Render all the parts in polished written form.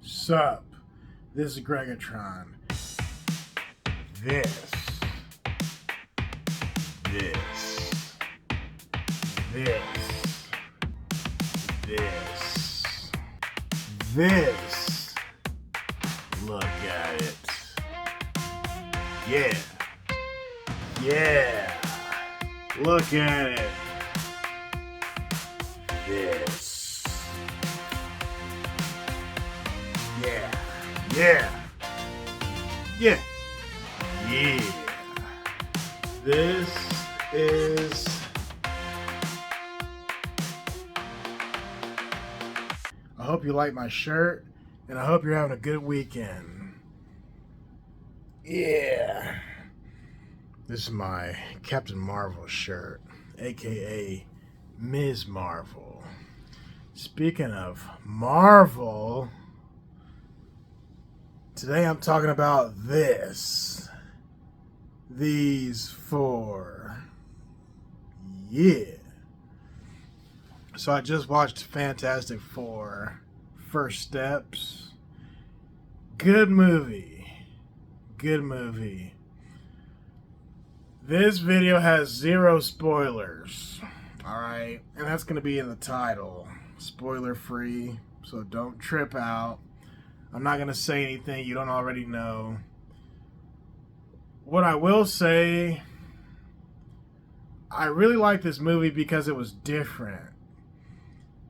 Sup? This is Gregatron. This. This. This. This. This. Look at it. Yeah. Yeah. Look at it. This. Yeah. Yeah. Yeah. Yeah. This is I hope you like my shirt and I hope you're having a good weekend. Yeah. This is my Captain Marvel shirt, aka Ms. Marvel. Speaking of Marvel, today I'm talking about this. These four. Yeah. So I just watched Fantastic Four: First Steps. Good movie. Good movie. This video has 0 spoilers. Alright? And that's going to be in the title. Spoiler free. So don't trip out. I'm not going to say anything you don't already know. What I will say, I really like this movie because it was different.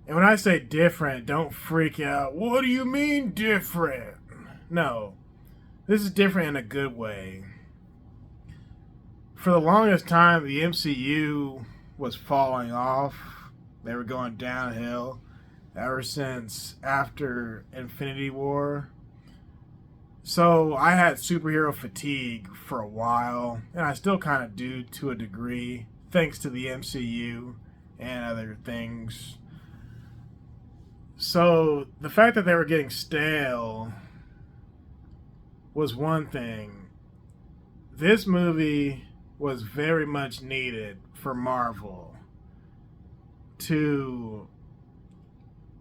And when I say different, don't freak out. What do you mean different? No. This is different in a good way. For the longest time, the MCU was falling off. They were going downhill ever since after Infinity War. So I had superhero fatigue for a while, and I still kind of do to a degree, thanks to the MCU and other things. So the fact that they were getting stale was one thing. This movie was very much needed for Marvel to,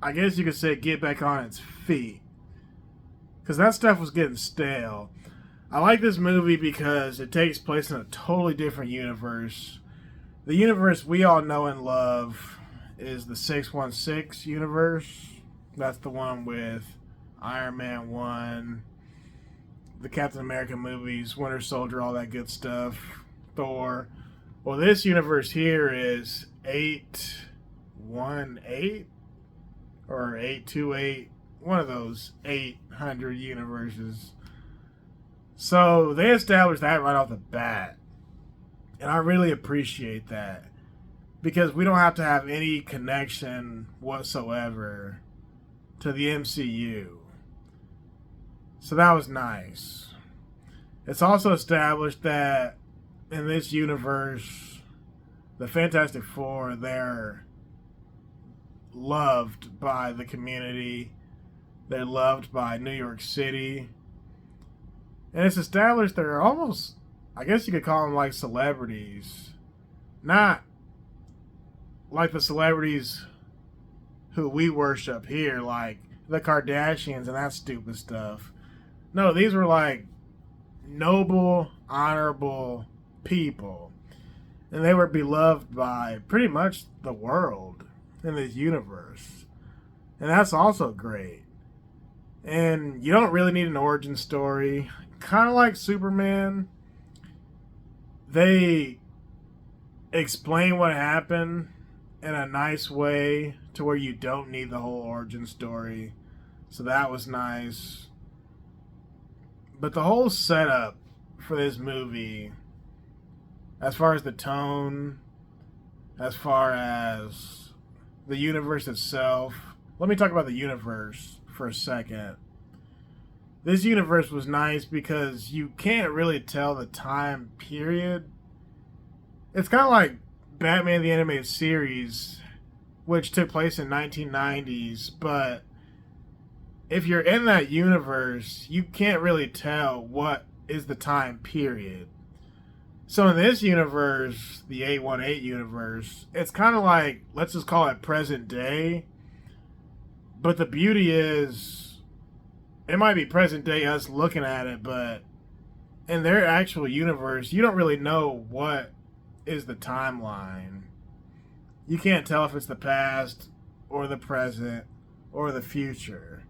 I guess you could say, get back on its feet. Because that stuff was getting stale. I like this movie because it takes place in a totally different universe. The universe we all know and love is the 616 universe. That's the one with Iron Man 1, the Captain America movies, Winter Soldier, all that good stuff, Thor. Well, this universe here is 818 or 828, one of those 800 universes. So they established that right off the bat. And I really appreciate that. Because we don't have to have any connection whatsoever to the MCU. So that was nice. It's also established that in this universe, the Fantastic Four, they're loved by the community. They're loved by New York City. And it's established they're almost, I guess you could call them like celebrities. Not like the celebrities who we worship here, like the Kardashians and that stupid stuff. No, these were like noble, honorable people. And they were beloved by pretty much the world in this universe. And that's also great. And you don't really need an origin story. Kind of like Superman. They explain what happened in a nice way to where you don't need the whole origin story. So that was nice. But the whole setup for this movie, as far as the tone, as far as the universe itself, let me talk about the universe for a second. This universe was nice because you can't really tell the time period. It's kind of like Batman the Animated Series, which took place in 1990s, but if you're in that universe, you can't really tell what is the time period. So in this universe, the 818 universe, it's kind of like, let's just call it present day. But the beauty is it might be present day us looking at it, but in their actual universe, you don't really know what is the timeline. You can't tell if it's the past or the present or the future.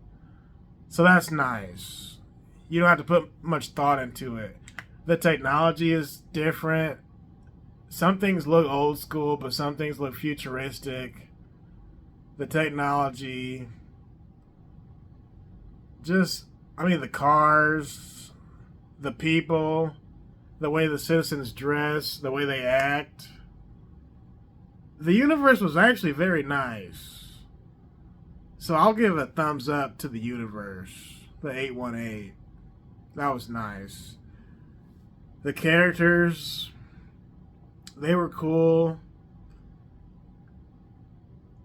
So that's nice. You don't have to put much thought into it. The technology is different. Some things look old school, but some things look futuristic. The technology, just, I mean, the cars, the people, the way the citizens dress, the way they act. The universe was actually very nice. So I'll give a thumbs up to the universe, the 818. That was nice. The characters, they were cool.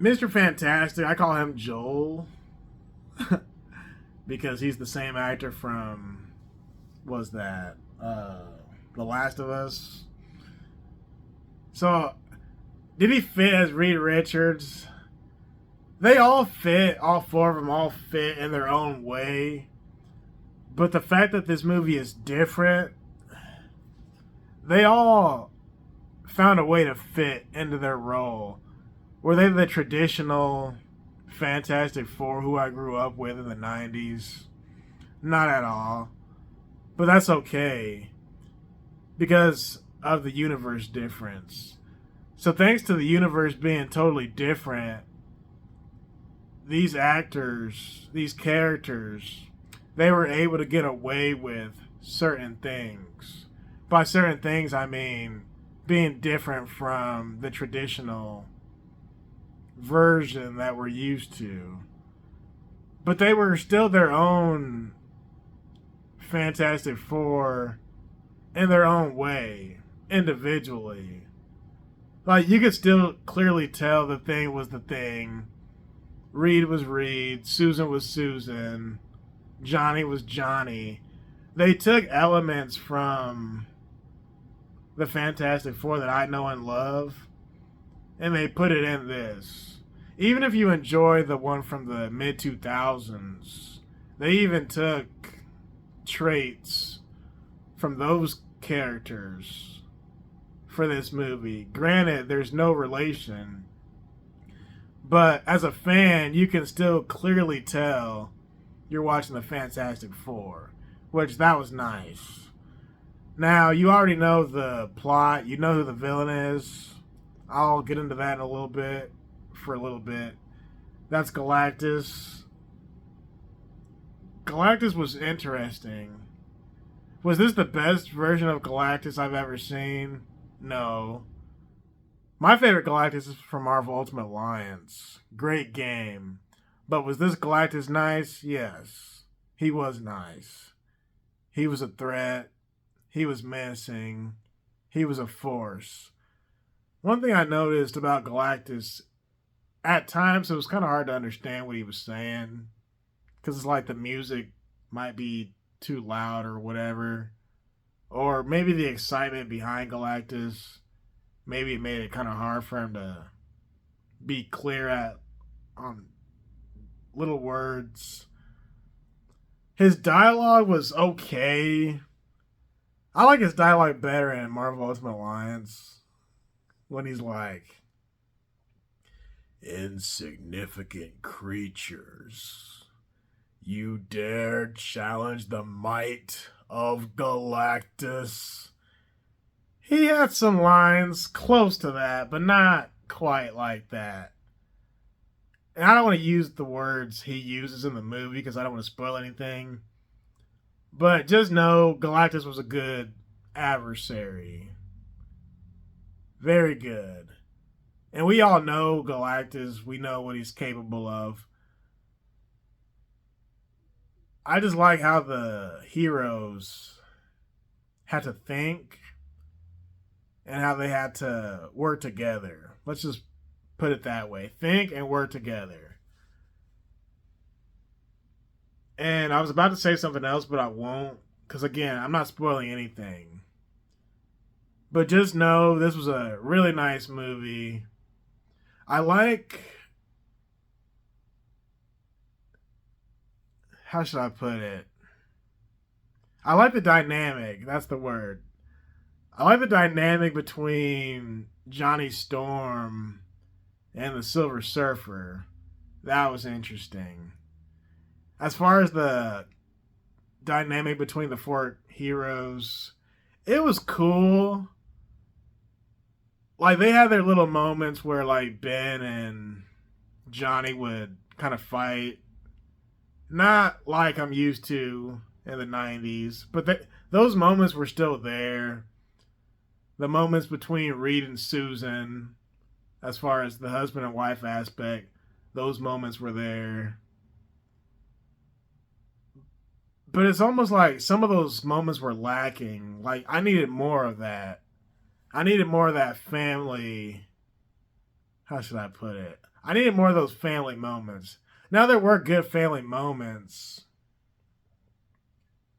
Mr. Fantastic, I call him Joel because he's the same actor from, was that The Last of Us? So, did he fit as Reed Richards? They all fit, all four of them all fit in their own way. But the fact that this movie is different, they all found a way to fit into their role. Were they the traditional Fantastic Four who I grew up with in the 90s? Not at all. But that's okay because of the universe difference. So thanks to the universe being totally different, these actors, these characters, they were able to get away with certain things. By certain things, I mean being different from the traditional version that we're used to. But they were still their own Fantastic Four in their own way, individually. Like, you could still clearly tell the Thing was the Thing, Reed was Reed, Susan was Susan, Johnny was Johnny. They took elements from the Fantastic Four that I know and love, and they put it in this. Even if you enjoy the one from the mid-2000s, they even took traits from those characters for this movie. Granted, there's no relation, but as a fan, you can still clearly tell you're watching the Fantastic Four, which that was nice. Now, you already know the plot. You know who the villain is. I'll get into that in a little bit, for a little bit. That's Galactus. Galactus was interesting. Was this the best version of Galactus I've ever seen? No. My favorite Galactus is from Marvel Ultimate Alliance. Great game. But was this Galactus nice? Yes. He was nice. He was a threat. He was menacing. He was a force. One thing I noticed about Galactus, at times it was kind of hard to understand what he was saying. Because it's like the music might be too loud or whatever. Or maybe the excitement behind Galactus, maybe it made it kind of hard for him to be clear on little words. His dialogue was okay. I like his dialogue better in Marvel Ultimate Alliance. When he's like, insignificant creatures, you dare challenge the might of Galactus. He had some lines close to that, but not quite like that. And I don't want to use the words he uses in the movie because I don't want to spoil anything. But just know Galactus was a good adversary. Very good. And we all know Galactus. We know what he's capable of. I just like how the heroes had to think and how they had to work together. Let's just put it that way. Think and work together. And I was about to say something else, but I won't. Because again, I'm not spoiling anything. But just know this was a really nice movie. I like how should I put it? I like the dynamic. That's the word. I like the dynamic between Johnny Storm and the Silver Surfer. That was interesting. As far as the dynamic between the four heroes, it was cool. Like they had their little moments where like Ben and Johnny would kind of fight. Not like I'm used to in the 90s, but those moments were still there. The moments between Reed and Susan, as far as the husband and wife aspect, those moments were there. But it's almost like some of those moments were lacking. Like, I needed more of that. I needed more of that family. How should I put it? I needed more of those family moments. Now, there were good family moments.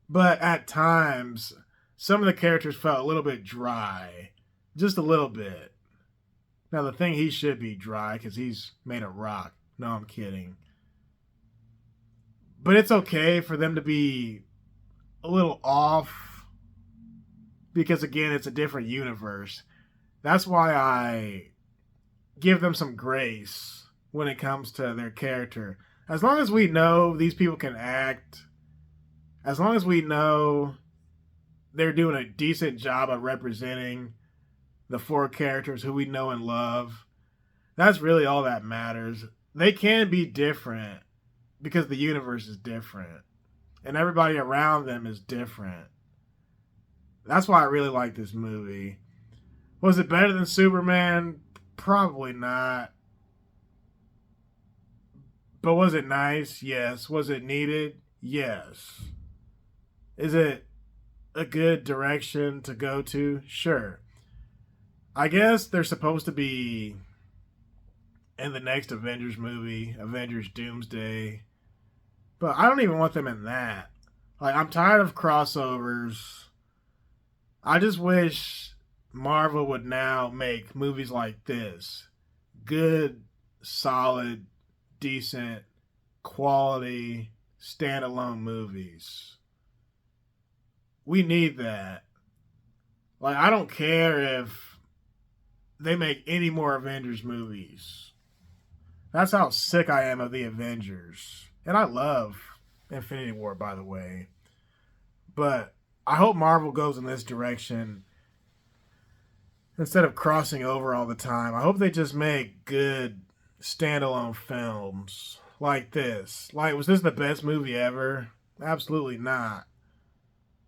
But at times, some of the characters felt a little bit dry. Just a little bit. Now, the thing, he should be dry because he's made of rock. No, I'm kidding. But it's okay for them to be a little off because, again, it's a different universe. That's why I give them some grace when it comes to their character. As long as we know these people can act, as long as we know they're doing a decent job of representing the four characters who we know and love, that's really all that matters. They can be different because the universe is different and everybody around them is different. That's why I really like this movie. Was it better than Superman? Probably not. But was it nice? Yes. Was it needed? Yes. Is it a good direction to go to? Sure. I guess they're supposed to be in the next Avengers movie, Avengers Doomsday. But I don't even want them in that. Like, I'm tired of crossovers. I just wish Marvel would now make movies like this. Good, solid, decent, quality, standalone movies. We need that. Like, I don't care if they make any more Avengers movies. That's how sick I am of the Avengers. And I love Infinity War, by the way. But I hope Marvel goes in this direction instead of crossing over all the time. I hope they just make good standalone films like this. Like, was this the best movie ever? Absolutely not.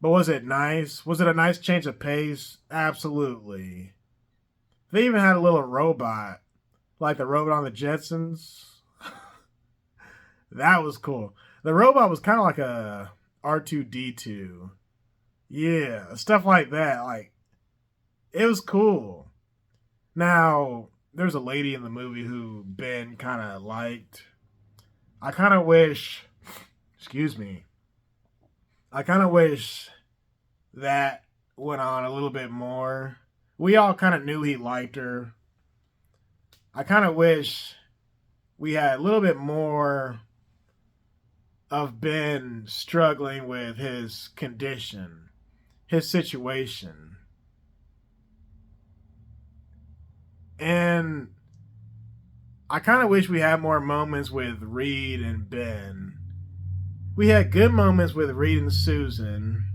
But was it nice? Was it a nice change of pace? Absolutely. They even had a little robot, like the robot on the Jetsons. That was cool. The robot was kind of like a R2D2. Yeah, stuff like that. Like, it was cool. Now, there's a lady in the movie who Ben kind of liked. I kind of wish, excuse me, I kind of wish that went on a little bit more. We all kind of knew he liked her. I kind of wish we had a little bit more of Ben struggling with his condition, his situation. And I kind of wish we had more moments with Reed and Ben. We had good moments with Reed and Susan.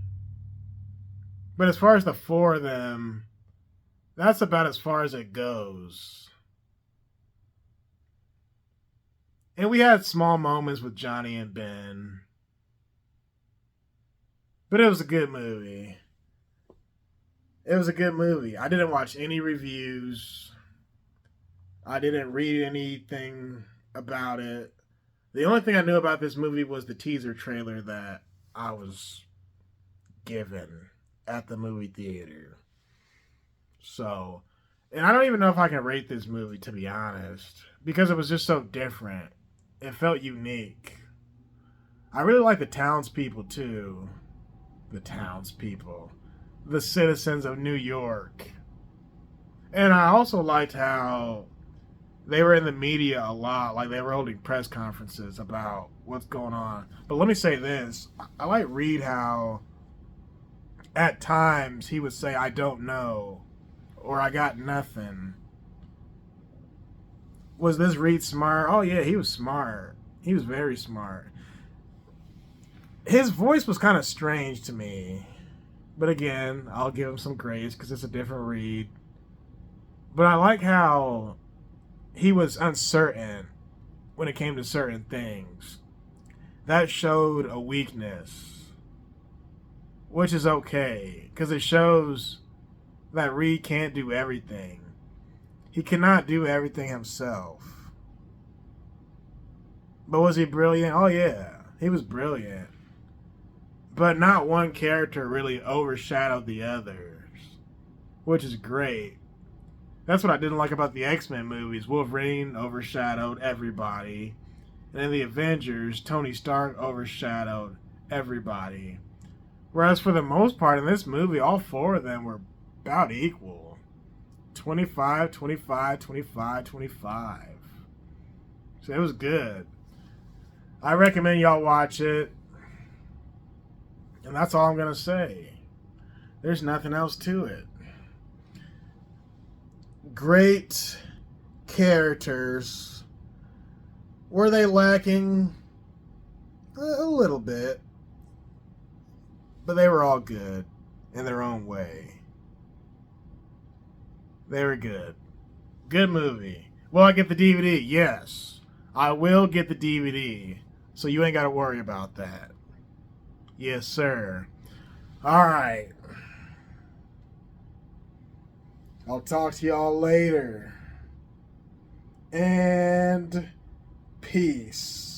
But as far as the four of them, that's about as far as it goes. And we had small moments with Johnny and Ben. But it was a good movie. It was a good movie. I didn't watch any reviews. I didn't read anything about it. The only thing I knew about this movie was the teaser trailer that I was given at the movie theater. So, and I don't even know if I can rate this movie, to be honest, because it was just so different. It felt unique. I really like the townspeople, too. The townspeople. The citizens of New York. And I also liked how they were in the media a lot. Like, they were holding press conferences about what's going on. But let me say this. I like Reed how at times he would say, I don't know, or I got nothing. Was this Reed smart? Oh, yeah, he was smart. He was very smart. His voice was kind of strange to me. But again, I'll give him some grace because it's a different Reed. But I like how he was uncertain when it came to certain things. That showed a weakness, which is okay because it shows that Reed can't do everything. He cannot do everything himself. But was he brilliant? Oh, yeah, he was brilliant. But not one character really overshadowed the others, which is great. That's what I didn't like about the X-Men movies. Wolverine overshadowed everybody. And in the Avengers, Tony Stark overshadowed everybody. Whereas for the most part in this movie, all four of them were about equal. 25, 25, 25, 25. So it was good. I recommend y'all watch it. And that's all I'm going to say. There's nothing else to it. Great characters. Were they lacking? A little bit. But they were all good in their own way. They were good. Good movie. Will I get the DVD? Yes. I will get the DVD. So you ain't got to worry about that. Yes, sir. All right. I'll talk to y'all later. And peace.